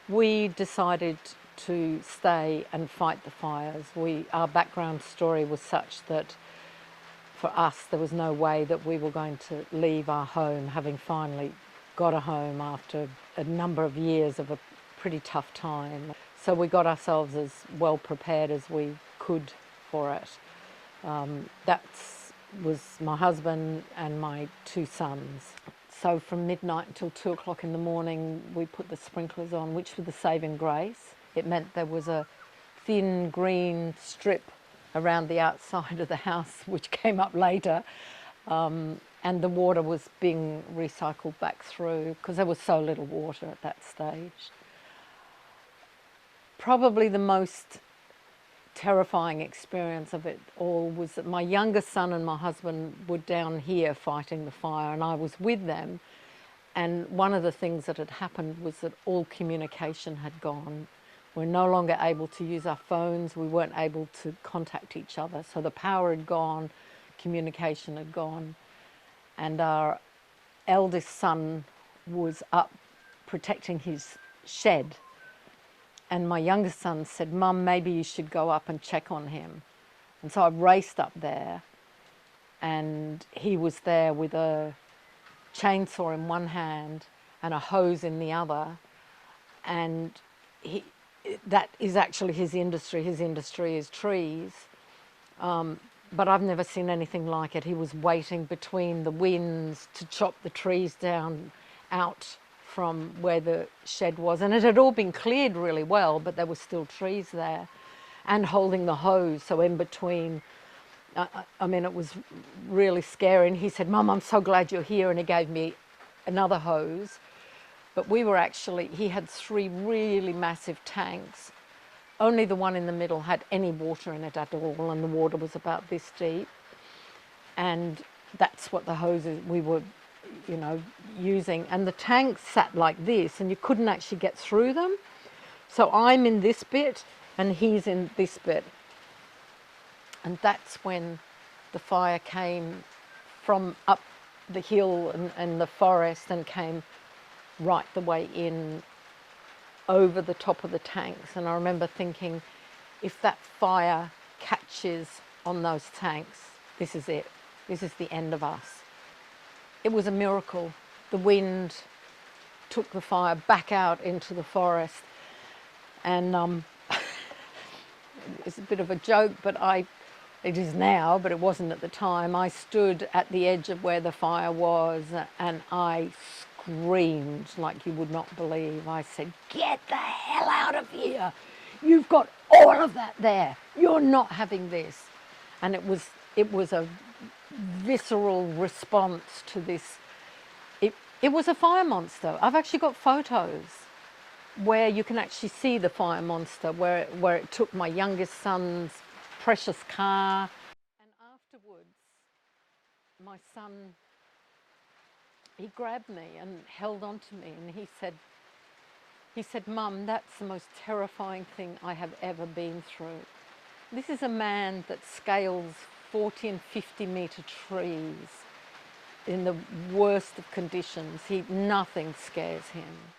We decided to stay and fight the fires. Our background story was such that for us there was no way that we were going to leave our home, having finally got a home after a number of years of a pretty tough time. So we got ourselves as well prepared as we could for it. That was my husband and my 2 sons. So from midnight until 2 o'clock in the morning, we put the sprinklers on, which were the saving grace. It meant there was a thin green strip around the outside of the house, which came up later, and the water was being recycled back through because there was so little water at that stage. Probably the most terrifying experience of it all was that my youngest son and my husband were down here fighting the fire, and I was with them, and one of the things that had happened was that all communication had gone. We're no longer able to use our phones, we weren't able to contact each other, so the power had gone, communication had gone, and our eldest son was up protecting his shed. And my youngest son said, "Mum, maybe you should go up and check on him." And so I raced up there, and he was there with a chainsaw in one hand and a hose in the other. And that is actually his industry. His industry is trees. But I've never seen anything like it. He was waiting between the winds to chop the trees down out from where the shed was, and it had all been cleared really well, but there were still trees there, and holding the hose, so in between. I mean, it was really scary, and he said, "Mum, I'm so glad you're here," and he gave me another hose. But he had 3 really massive tanks. Only the one in the middle had any water in it at all, and the water was about this deep, and that's what the hoses we were using, and the tanks sat like this and you couldn't actually get through them. So I'm in this bit and he's in this bit, and that's when the fire came from up the hill and the forest and came right the way in over the top of the tanks. And I remember thinking, if that fire catches on those tanks, this is it. This is the end of us. It was a miracle. The wind took the fire back out into the forest, and it's a bit of a joke, but it is now, but it wasn't at the time. I stood at the edge of where the fire was and I screamed like you would not believe. I said, "Get the hell out of here. You've got all of that there. You're not having this." And it was a visceral response to this. It was a fire monster. I've actually got photos where you can actually see the fire monster, where it took my youngest son's precious car. And afterwards, my son, he grabbed me and held on to me, and he said, "Mum, that's the most terrifying thing I have ever been through." This is a man that scales 40 and 50 metre trees in the worst of conditions. Nothing scares him.